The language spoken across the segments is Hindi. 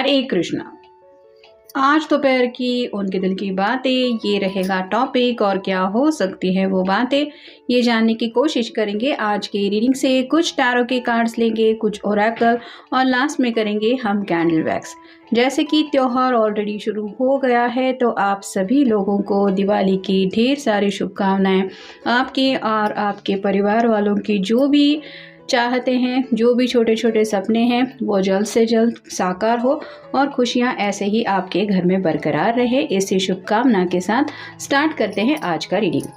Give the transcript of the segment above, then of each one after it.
हरे कृष्णा। आज दोपहर की उनके दिल की बातें, ये रहेगा टॉपिक। और क्या हो सकती है वो बातें, ये जानने की कोशिश करेंगे आज की रीडिंग से। कुछ टैरो के कार्ड्स लेंगे, कुछ ओरेकल, और लास्ट में करेंगे हम कैंडल वैक्स। जैसे कि त्योहार ऑलरेडी शुरू हो गया है, तो आप सभी लोगों को दिवाली की ढेर सारी शुभकामनाएं। आपके और आपके परिवार वालों की जो भी चाहते हैं, जो भी छोटे छोटे सपने हैं, वो जल्द से जल्द साकार हो और खुशियां ऐसे ही आपके घर में बरकरार रहे। इसी शुभकामना के साथ स्टार्ट करते हैं आज का रीडिंग।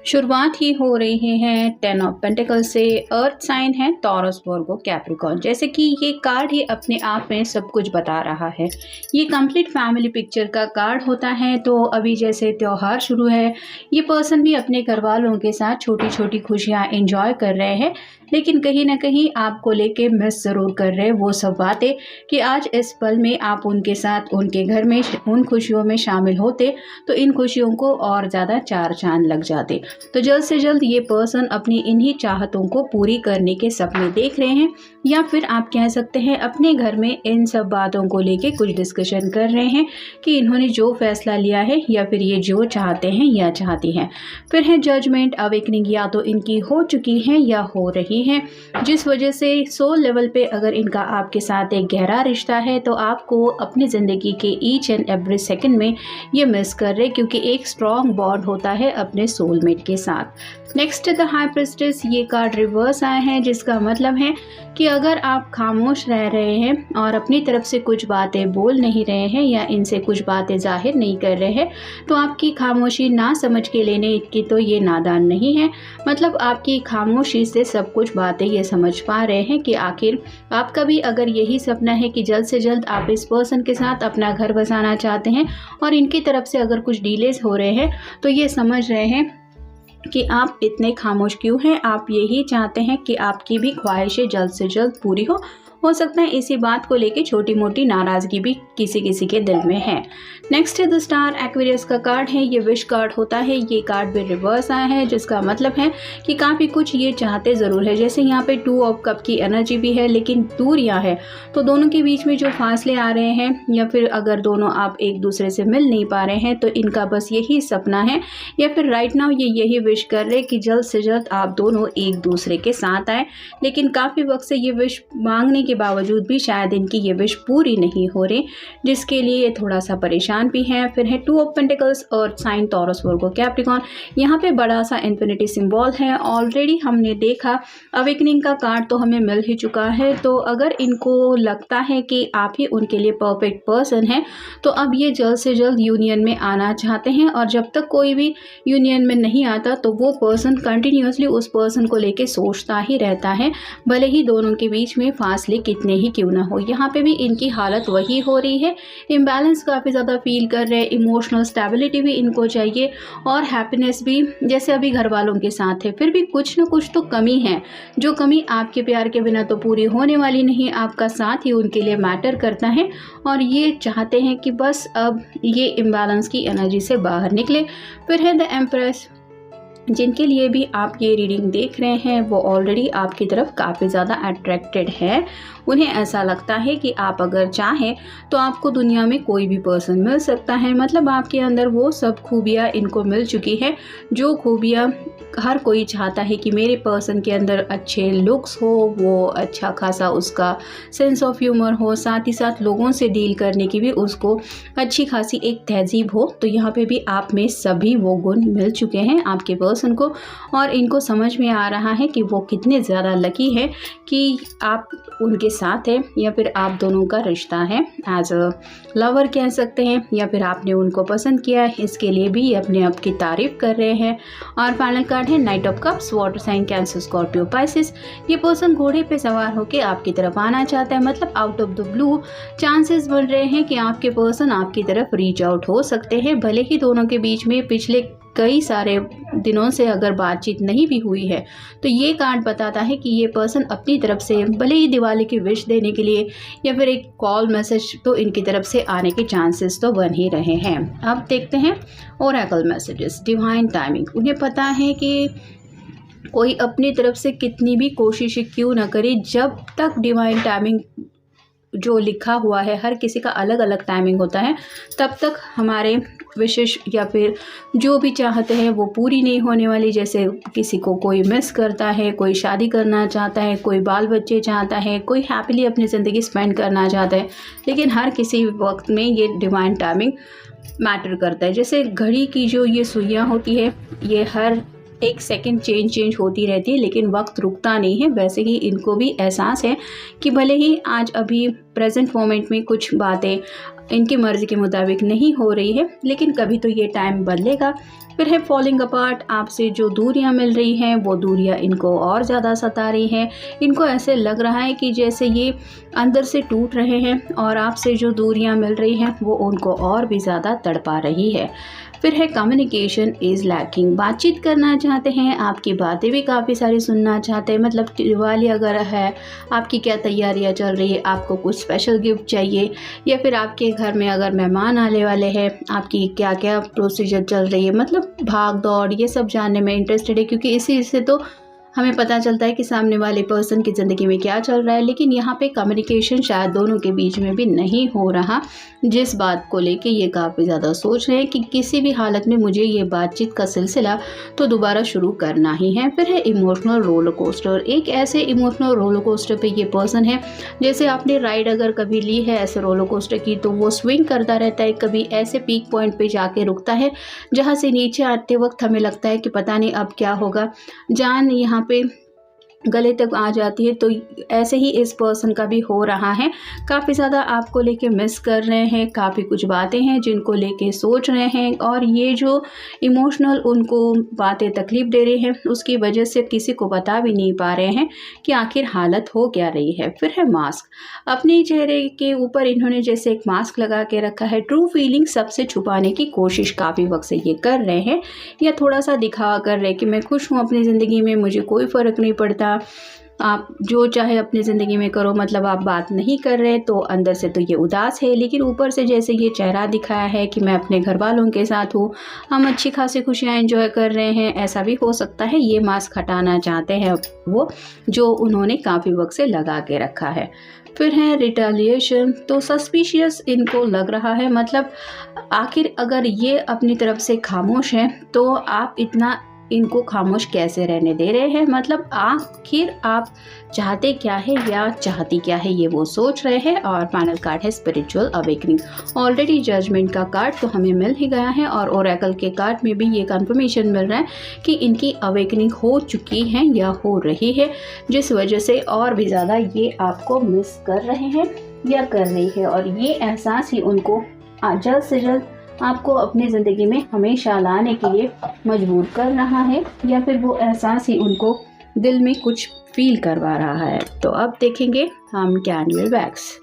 शुरुआत ही हो रही है 10 ऑफ पेंटिकल से। अर्थ साइन है टॉरस, वर्गो, कैप्रिकॉर्न। जैसे कि ये कार्ड ही अपने आप में सब कुछ बता रहा है। ये कंप्लीट फैमिली पिक्चर का कार्ड होता है। तो अभी जैसे त्योहार शुरू है, ये पर्सन भी अपने घर वालों के साथ छोटी छोटी खुशियाँ एंजॉय कर रहे हैं, लेकिन कहीं ना कहीं आपको लेके मिस ज़रूर कर रहे हैं वो सब बातें कि आज इस पल में आप उनके साथ उनके घर में उन खुशियों में शामिल होते तो इन खुशियों को और ज़्यादा चार चांद लग जाते। तो जल्द से जल्द ये पर्सन अपनी इन्हीं चाहतों को पूरी करने के सपने देख रहे हैं, या फिर आप कह सकते हैं अपने घर में इन सब बातों को लेके कुछ डिस्कशन कर रहे हैं कि इन्होंने जो फैसला लिया है या फिर ये जो चाहते हैं या चाहती हैं। फिर है जजमेंट, अवेकनिंग या तो इनकी हो चुकी है या हो रही है, जिस वजह से सोल लेवल पे अगर इनका आपके साथ एक गहरा रिश्ता है तो आपको अपनी ज़िंदगी के ईच एंड एवरी सेकंड में ये मिस कर रहे, क्योंकि एक स्ट्रॉन्ग बॉन्ड होता है अपने सोलमेट के साथ। नेक्स्ट द हाई प्रिस्टेस, ये कार्ड रिवर्स आए हैं, जिसका मतलब है कि अगर आप खामोश रह रहे हैं और अपनी तरफ से कुछ बातें बोल नहीं रहे हैं या इनसे कुछ बातें जाहिर नहीं कर रहे हैं, तो आपकी खामोशी ना समझ के लेने की तो ये नादान नहीं है। मतलब आपकी खामोशी से सब कुछ बातें ये समझ पा रहे हैं कि आखिर आपका भी अगर यही सपना है कि जल्द से जल्द आप इस पर्सन के साथ अपना घर बसाना चाहते हैं और इनकी तरफ से अगर कुछ डिलेज हो रहे हैं, तो ये समझ रहे हैं कि आप इतने खामोश क्यों हैं। आप यही चाहते हैं कि आपकी भी ख्वाहिशें जल्द से जल्द पूरी हो सकता है इसी बात को लेके छोटी मोटी नाराज़गी भी किसी किसी के दिल में है। नेक्स्ट है द स्टार, एक्वेरियस का कार्ड है। ये विश कार्ड होता है। ये कार्ड भी रिवर्स आया है, जिसका मतलब है कि काफ़ी कुछ ये चाहते ज़रूर है। जैसे यहाँ पे 2 ऑफ कप की एनर्जी भी है, लेकिन दूरियाँ है, तो दोनों के बीच में जो फासले आ रहे हैं, या फिर अगर दोनों आप एक दूसरे से मिल नहीं पा रहे हैं, तो इनका बस यही सपना है, या फिर राइट नाउ ये यही विश कर रहे कि जल्द से जल्द आप दोनों एक दूसरे के साथ आए। लेकिन काफ़ी वक्त से ये विश मांगने के बावजूद भी शायद इनकी ये विश पूरी नहीं हो रही, जिसके लिए ये थोड़ा सा परेशान भी है। फिर है 2 ऑफ पेंटिकल्स और साइन टॉरस, वर्गो, कैप्रिकॉर्न। यहाँ पे बड़ा सा इन्फिनिटी सिंबल है। ऑलरेडी हमने देखा अवेकनिंग का कार्ड तो हमें मिल ही चुका है। तो अगर इनको लगता है कि आप ही उनके लिए परफेक्ट पर्सन है, तो अब ये जल्द से जल्द यूनियन में आना चाहते हैं। और जब तक कोई भी यूनियन में नहीं आता तो वो पर्सन कंटिन्यूसली उस पर्सन को लेके सोचता ही रहता है, भले ही दोनों के बीच में फासले कितने ही क्यों ना हो। यहाँ पे भी इनकी हालत वही हो रही है, इम्बैलेंस काफ़ी ज़्यादा फील कर रहे हैं। इमोशनल स्टेबिलिटी भी इनको चाहिए और हैप्पीनेस भी, जैसे अभी घर वालों के साथ है, फिर भी कुछ ना कुछ तो कमी है, जो कमी आपके प्यार के बिना तो पूरी होने वाली नहीं। आपका साथ ही उनके लिए मैटर करता है और ये चाहते हैं कि बस अब ये इम्बैलेंस की एनर्जी से बाहर निकले। फिर है द एम्प्रेस, जिनके लिए भी आप ये रीडिंग देख रहे हैं वो ऑलरेडी आपकी तरफ काफ़ी ज़्यादा अट्रैक्टेड है। उन्हें ऐसा लगता है कि आप अगर चाहें तो आपको दुनिया में कोई भी पर्सन मिल सकता है। मतलब आपके अंदर वो सब खूबियाँ इनको मिल चुकी है जो खूबियाँ हर कोई चाहता है कि मेरे पर्सन के अंदर अच्छे लुक्स हो, वो अच्छा खासा उसका सेंस ऑफ ह्यूमर हो, साथ ही साथ लोगों से डील करने की भी उसको अच्छी खासी एक तहजीब हो। तो यहाँ पे भी आप में सभी वो गुण मिल चुके हैं आपके पर्सन को, और इनको समझ में आ रहा है कि वो कितने ज़्यादा लकी है कि आप उनके साथ हैं, या फिर आप दोनों का रिश्ता है एज अ लवर कह सकते हैं, या फिर आपने उनको पसंद किया है, इसके लिए भी ये अपने आप की तारीफ कर रहे हैं। और फाइनल कार्ड है knight of cups, water sign Cancer Scorpio Pisces. ये पर्सन घोड़े पे सवार होकर आपकी तरफ आना चाहता है। मतलब out of the blue chances बन रहे हैं कि आपके पर्सन आपकी तरफ रीच आउट हो सकते हैं। भले ही दोनों के बीच में पिछले कई सारे दिनों से अगर बातचीत नहीं भी हुई है, तो ये कार्ड बताता है कि ये पर्सन अपनी तरफ से भले ही दिवाली की विश देने के लिए या फिर एक कॉल मैसेज तो इनकी तरफ से आने के चांसेस तो बन ही रहे हैं। अब देखते हैं ओरेकल मैसेजेस, डिवाइन टाइमिंग। उन्हें पता है कि कोई अपनी तरफ से कितनी भी कोशिश क्यों ना करे, जब तक डिवाइन टाइमिंग जो लिखा हुआ है, हर किसी का अलग अलग टाइमिंग होता है, तब तक हमारे विशेष या फिर जो भी चाहते हैं वो पूरी नहीं होने वाली। जैसे किसी को कोई मिस करता है, कोई शादी करना चाहता है, कोई बाल बच्चे चाहता है, कोई हैप्पीली अपनी ज़िंदगी स्पेंड करना चाहता है, लेकिन हर किसी वक्त में ये डिवाइन टाइमिंग मैटर करता है। जैसे घड़ी की जो ये सुइयाँ होती है, ये हर एक सेकंड चेंज होती रहती है, लेकिन वक्त रुकता नहीं है। वैसे ही इनको भी एहसास है कि भले ही आज अभी प्रेजेंट मोमेंट में कुछ बातें इनकी मर्ज़ी के मुताबिक नहीं हो रही है, लेकिन कभी तो ये टाइम बदलेगा। फिर है फॉलिंग अपार्ट, आपसे जो दूरियां मिल रही हैं वो दूरियां इनको और ज़्यादा सता रही हैं। इनको ऐसे लग रहा है कि जैसे ये अंदर से टूट रहे हैं, और आपसे जो दूरियां मिल रही हैं वो उनको और भी ज़्यादा तड़पा रही है। फिर है कम्युनिकेशन इज़ लैकिंग, बातचीत करना चाहते हैं, आपकी बातें भी काफ़ी सारी सुनना चाहते हैं। मतलब दिवाली अगर है, आपकी क्या तैयारियां चल रही है, आपको कुछ स्पेशल गिफ्ट चाहिए, या फिर आपके घर में अगर मेहमान आने वाले हैं, आपकी क्या क्या प्रोसीजर चल रही है, मतलब भाग दौड़ ये सब जानने में इंटरेस्टेड है, क्योंकि इसी से तो हमें पता चलता है कि सामने वाले पर्सन की ज़िंदगी में क्या चल रहा है। लेकिन यहाँ पे कम्युनिकेशन शायद दोनों के बीच में भी नहीं हो रहा, जिस बात को लेके ये काफ़ी ज़्यादा सोच रहे हैं कि किसी भी हालत में मुझे ये बातचीत का सिलसिला तो दोबारा शुरू करना ही है। फिर है इमोशनल रोलर कोस्टर, एक ऐसे इमोशनल रोलर कोस्टर पे ये पर्सन है, जैसे आपने राइड अगर कभी ली है ऐसे रोलर कोस्टर की, तो वो स्विंग करता रहता है, कभी ऐसे पीक पॉइंट पे जाके रुकता है जहाँ से नीचे आते वक्त हमें लगता है कि पता नहीं अब क्या होगा, जान यहाँ पे गले तक आ जाती है। तो ऐसे ही इस पर्सन का भी हो रहा है, काफ़ी ज़्यादा आपको लेके मिस कर रहे हैं, काफ़ी कुछ बातें हैं जिनको लेके सोच रहे हैं, और ये जो इमोशनल उनको बातें तकलीफ़ दे रही हैं उसकी वजह से किसी को बता भी नहीं पा रहे हैं कि आखिर हालत हो क्या रही है। फिर है मास्क, अपने चेहरे के ऊपर इन्होंने जैसे एक मास्क लगा के रखा है, ट्रू फीलिंग सबसे छुपाने की कोशिश काफ़ी वक्त से ये कर रहे हैं, या थोड़ा सा दिखावा कर रहे हैं कि मैं खुश हूँ अपनी ज़िंदगी में, मुझे कोई फ़र्क नहीं पड़ता, आप जो चाहे अपनी ज़िंदगी में करो। मतलब आप बात नहीं कर रहे, तो अंदर से तो ये उदास है, लेकिन ऊपर से जैसे ये चेहरा दिखाया है कि मैं अपने घर वालों के साथ हूँ, हम अच्छी खासी खुशियाँ एंजॉय कर रहे हैं। ऐसा भी हो सकता है ये मास्क हटाना चाहते हैं वो, जो उन्होंने काफ़ी वक्त से लगा के रखा है। फिर है रिटेलिएशन, तो सस्पिशियस इनको लग रहा है। मतलब आखिर अगर ये अपनी तरफ से खामोश हैं तो आप इतना इनको खामोश कैसे रहने दे रहे हैं। मतलब आखिर आप चाहते क्या है या चाहती क्या है, ये वो सोच रहे हैं। और फाइनल कार्ड है स्पिरिचुअल अवेकनिंग, ऑलरेडी जजमेंट का कार्ड तो हमें मिल ही गया है, और ओरेकल के कार्ड में भी ये कंफर्मेशन मिल रहा है कि इनकी अवेकनिंग हो चुकी है या हो रही है, जिस वजह से और भी ज़्यादा ये आपको मिस कर रहे हैं या कर रही है। और ये एहसास ही उनको जल्द से जल्द आपको अपनी ज़िंदगी में हमेशा लाने के लिए मजबूर कर रहा है, या फिर वो एहसास ही उनको दिल में कुछ फील करवा रहा है। तो अब देखेंगे हम कैंडल वैक्स।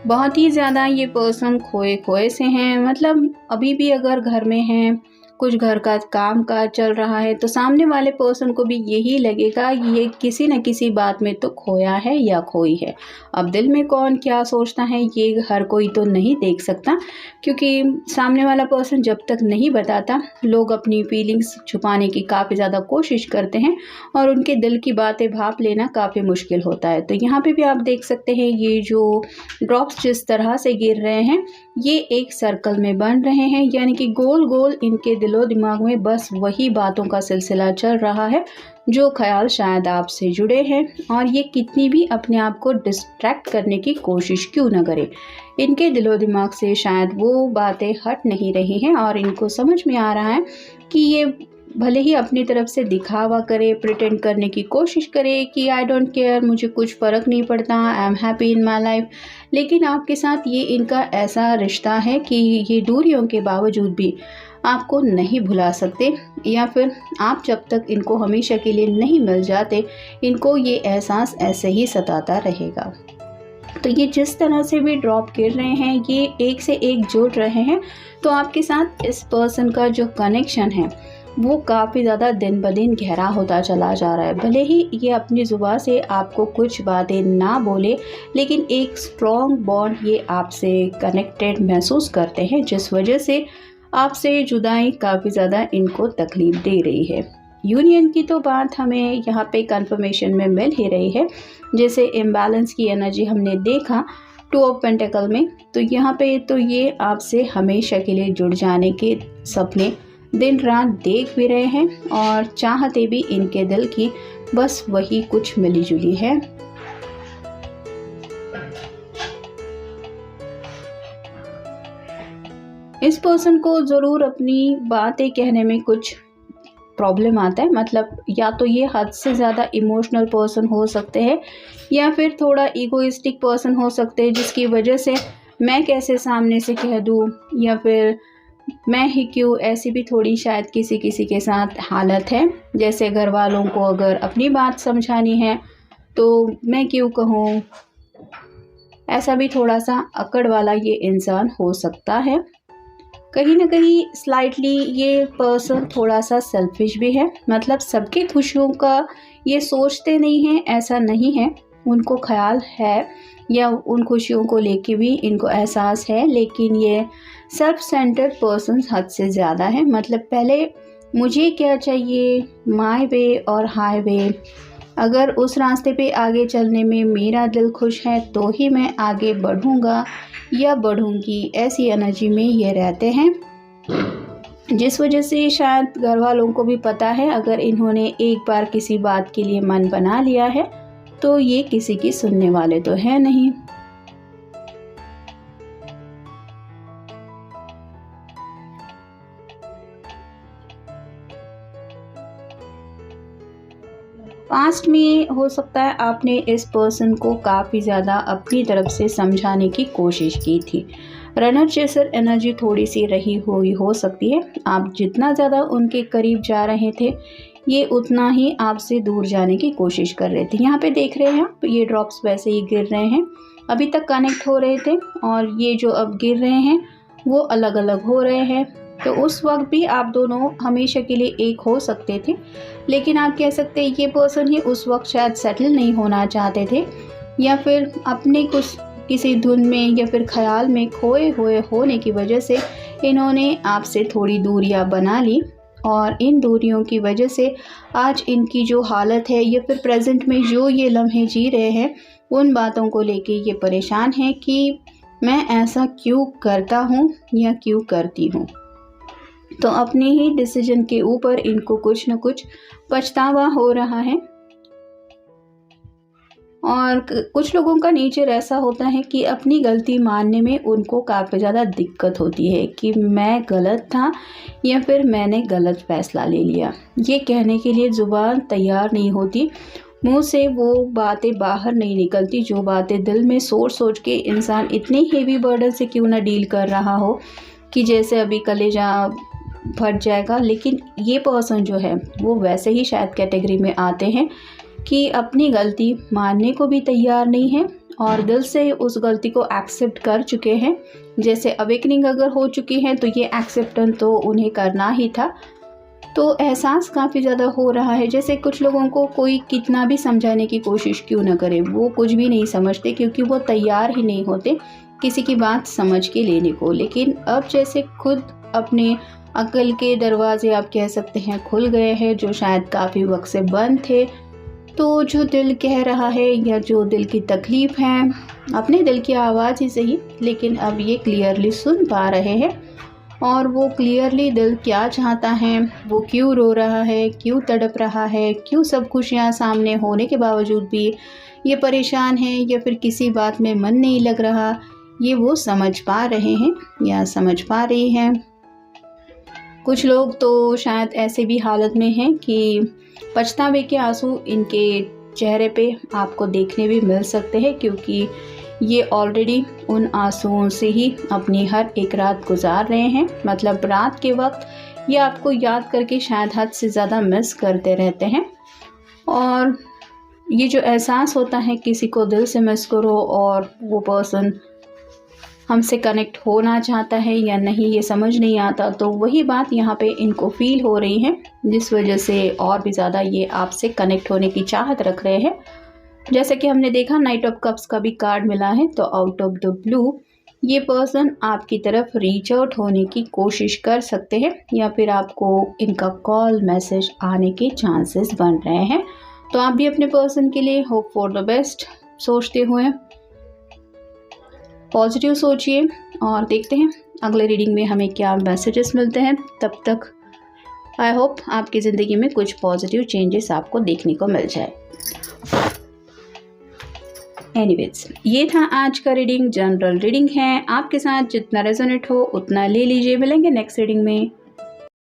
बहुत ही ज़्यादा ये पर्सन खोए खोए से हैं, मतलब अभी भी अगर घर में हैं, कुछ घर का काम काज चल रहा है तो सामने वाले पर्सन को भी यही लगेगा ये किसी न किसी बात में तो खोया है या खोई है। अब दिल में कौन क्या सोचता है ये हर कोई तो नहीं देख सकता, क्योंकि सामने वाला पर्सन जब तक नहीं बताता लोग अपनी फीलिंग्स छुपाने की काफ़ी ज़्यादा कोशिश करते हैं और उनके दिल की बातें भाप लेना काफ़ी मुश्किल होता है। तो यहाँ पे भी आप देख सकते हैं ये जो ड्रॉप्स जिस तरह से गिर रहे हैं ये एक सर्कल में बन रहे हैं, यानी कि गोल गोल इनके दिलो दिमाग में बस वही बातों का सिलसिला चल रहा है जो ख्याल शायद आपसे जुड़े हैं, और ये कितनी भी अपने आप को डिस्ट्रैक्ट करने की कोशिश क्यों न करें, इनके दिलो दिमाग से शायद वो बातें हट नहीं रही हैं और इनको समझ में आ रहा है कि ये भले ही अपनी तरफ से दिखावा करे, प्रिटेंड करने की कोशिश करे कि आई डोंट केयर, मुझे कुछ फ़र्क नहीं पड़ता, I am happy in my life, लेकिन आपके साथ ये इनका ऐसा रिश्ता है कि ये दूरियों के बावजूद भी आपको नहीं भुला सकते, या फिर आप जब तक इनको हमेशा के लिए नहीं मिल जाते इनको ये एहसास ऐसे ही सताता रहेगा। तो ये जिस तरह से भी ड्रॉप गिर रहे हैं ये एक से एक जुड़ रहे हैं, तो आपके साथ इस पर्सन का जो कनेक्शन है वो काफ़ी ज़्यादा दिन ब दिन गहरा होता चला जा रहा है। भले ही ये अपनी ज़ुबान से आपको कुछ बातें ना बोले, लेकिन एक स्ट्रॉन्ग बॉन्ड ये आपसे कनेक्टेड महसूस करते हैं, जिस वजह से आपसे जुदाई काफ़ी ज़्यादा इनको तकलीफ़ दे रही है। यूनियन की तो बात हमें यहाँ पे कंफर्मेशन में मिल ही रही है, जैसे इम्बैलेंस की एनर्जी हमने देखा टू ऑफ पेंटिकल में, तो यहाँ पे तो ये आपसे हमेशा के लिए जुड़ जाने के सपने दिन रात देख भी रहे हैं और चाहते भी इनके दिल की बस वही कुछ मिली जुली है। इस पर्सन को ज़रूर अपनी बातें कहने में कुछ प्रॉब्लम आता है, मतलब या तो ये हद से ज़्यादा इमोशनल पर्सन हो सकते हैं या फिर थोड़ा ईगोइस्टिक पर्सन हो सकते हैं, जिसकी वजह से मैं कैसे सामने से कह दूँ या फिर मैं ही क्यों, ऐसी भी थोड़ी शायद किसी किसी के साथ हालत है। जैसे घर वालों को अगर अपनी बात समझानी है तो मैं क्यों कहूँ, ऐसा भी थोड़ा सा अकड़ वाला ये इंसान हो सकता है। कहीं ना कहीं स्लाइटली ये पर्सन थोड़ा सा सेल्फिश भी है, मतलब सबकी खुशियों का ये सोचते नहीं हैं, ऐसा नहीं है, उनको ख्याल है या उन खुशियों को लेके भी इनको एहसास है, लेकिन ये सेल्फ सेंटर्ड पर्सन हद से ज़्यादा है। मतलब पहले मुझे क्या चाहिए, माय वे और हाईवे, अगर उस रास्ते पे आगे चलने में मेरा दिल खुश है तो ही मैं आगे बढ़ूँगा या बढ़ूँगी, ऐसी एनर्जी में ये रहते हैं, जिस वजह से शायद घर वालों को भी पता है अगर इन्होंने एक बार किसी बात के लिए मन बना लिया है तो ये किसी की सुनने वाले तो है नहीं। पास्ट में हो सकता है आपने इस पर्सन को काफ़ी ज़्यादा अपनी तरफ से समझाने की कोशिश की थी। रनर चेसर एनर्जी थोड़ी सी रही हुई हो सकती है, आप जितना ज़्यादा उनके करीब जा रहे थे ये उतना ही आपसे दूर जाने की कोशिश कर रहे थे। यहाँ पे देख रहे हैं आप, ये ड्रॉप्स वैसे ही गिर रहे हैं, अभी तक कनेक्ट हो रहे थे और ये जो अब गिर रहे हैं वो अलग अलग हो रहे हैं। तो उस वक्त भी आप दोनों हमेशा के लिए एक हो सकते थे, लेकिन आप कह सकते हैं ये पर्सन ही उस वक्त शायद सेटल नहीं होना चाहते थे या फिर अपने कुछ किसी धुन में या फिर ख्याल में खोए हुए होने की वजह से इन्होंने आपसे थोड़ी दूरियां बना ली, और इन दूरियों की वजह से आज इनकी जो हालत है या फिर प्रेजेंट में जो ये लम्हे जी रहे हैं उन बातों को लेके ये परेशान हैं कि मैं ऐसा क्यों करता हूँ या क्यों करती हूँ। तो अपने ही डिसीजन के ऊपर इनको कुछ न कुछ पछतावा हो रहा है, और कुछ लोगों का नेचर ऐसा होता है कि अपनी गलती मानने में उनको काफ़ी ज़्यादा दिक्कत होती है कि मैं गलत था या फिर मैंने गलत फ़ैसला ले लिया। ये कहने के लिए ज़ुबान तैयार नहीं होती, मुंह से वो बातें बाहर नहीं निकलती जो बातें दिल में सोच सोच के इंसान इतनी हेवी बर्डन से क्यों ना डील कर रहा हो कि जैसे अभी कलेजा फट जाएगा। लेकिन ये पर्सन जो है वो वैसे ही शायद कैटेगरी में आते हैं कि अपनी गलती मानने को भी तैयार नहीं है और दिल से उस गलती को एक्सेप्ट कर चुके हैं। जैसे अवेकनिंग अगर हो चुकी है तो ये एक्सेप्टेंस तो उन्हें करना ही था। तो एहसास काफ़ी ज़्यादा हो रहा है। जैसे कुछ लोगों को कोई कितना भी समझाने की कोशिश क्यों ना करे, वो कुछ भी नहीं समझते, क्योंकि वो तैयार ही नहीं होते किसी की बात समझ के लेने को। लेकिन अब जैसे खुद अपने अक्ल के दरवाजे आप कह सकते हैं खुल गए हैं, जो शायद काफ़ी वक्त से बंद थे। तो जो दिल कह रहा है या जो दिल की तकलीफ़ है, अपने दिल की आवाज़ ही सही, लेकिन अब ये क्लियरली सुन पा रहे हैं। और वो क्लियरली दिल क्या चाहता है, वो क्यों रो रहा है, क्यों तड़प रहा है, क्यों सब खुशियाँ सामने होने के बावजूद भी ये परेशान है या फिर किसी बात में मन नहीं लग रहा, ये वो समझ पा रहे हैं या समझ पा रही हैं। कुछ लोग तो शायद ऐसे भी हालत में हैं कि पछतावे के आंसू इनके चेहरे पे आपको देखने भी मिल सकते हैं, क्योंकि ये ऑलरेडी उन आंसुओं से ही अपनी हर एक रात गुजार रहे हैं। मतलब रात के वक्त ये आपको याद करके शायद हद से ज़्यादा मिस करते रहते हैं। और ये जो एहसास होता है किसी को दिल से मिस करो और वो पर्सन हमसे कनेक्ट होना चाहता है या नहीं, ये समझ नहीं आता, तो वही बात यहाँ पे इनको फील हो रही है, जिस वजह से और भी ज़्यादा ये आपसे कनेक्ट होने की चाहत रख रहे हैं। जैसे कि हमने देखा नाइट ऑफ कप्स का भी कार्ड मिला है, तो आउट ऑफ द ब्लू ये पर्सन आपकी तरफ रीच आउट होने की कोशिश कर सकते हैं, या फिर आपको इनका कॉल मैसेज आने के चांसेस बन रहे हैं। तो आप भी अपने पर्सन के लिए होप फॉर द बेस्ट सोचते हुए पॉजिटिव सोचिए, और देखते हैं अगले रीडिंग में हमें क्या मैसेजेस मिलते हैं। तब तक आई होप आपकी ज़िंदगी में कुछ पॉजिटिव चेंजेस आपको देखने को मिल जाए। एनीवेज, ये था आज का रीडिंग। जनरल रीडिंग है, आपके साथ जितना रेजोनेट हो उतना ले लीजिए। मिलेंगे नेक्स्ट रीडिंग में।